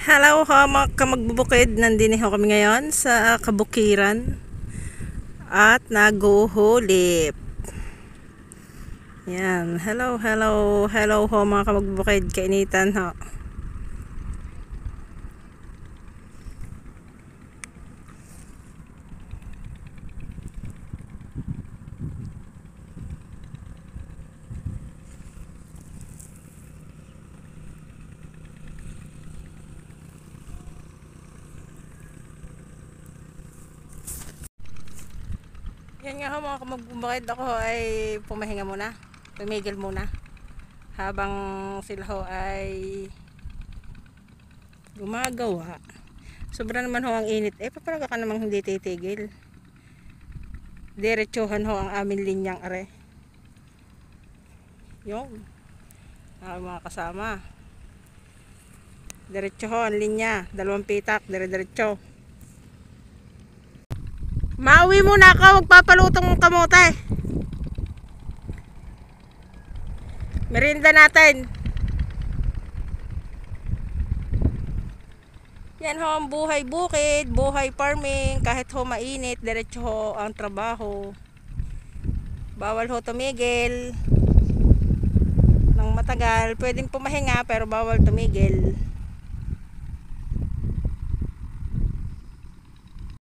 Hello ho mga kamagbubukid, nandini ho kami ngayon sa kabukiran at naguhulip. Yan, hello ho mga kamagbubukid, kainitan ho. Yan nga ho mga kamagbubukid, ako ho ay pumahinga muna, tumigil muna habang sila ho ay gumagawa. Sobra naman ho ang init, papalaga ka namang hindi titigil. Diretsuhan ho ang aming linyang are. Yung mga kasama, diretso ho ang linya, dalawang pitak, dire-diretso. Mauwi muna ako, magpapalutong kamote. Merinda natin. Yan ho ang buhay bukid, buhay farming. Kahit ho mainit, diretso ho ang trabaho. Bawal ho tumigil ng matagal. Pwedeng pumahinga pero bawal tumigil.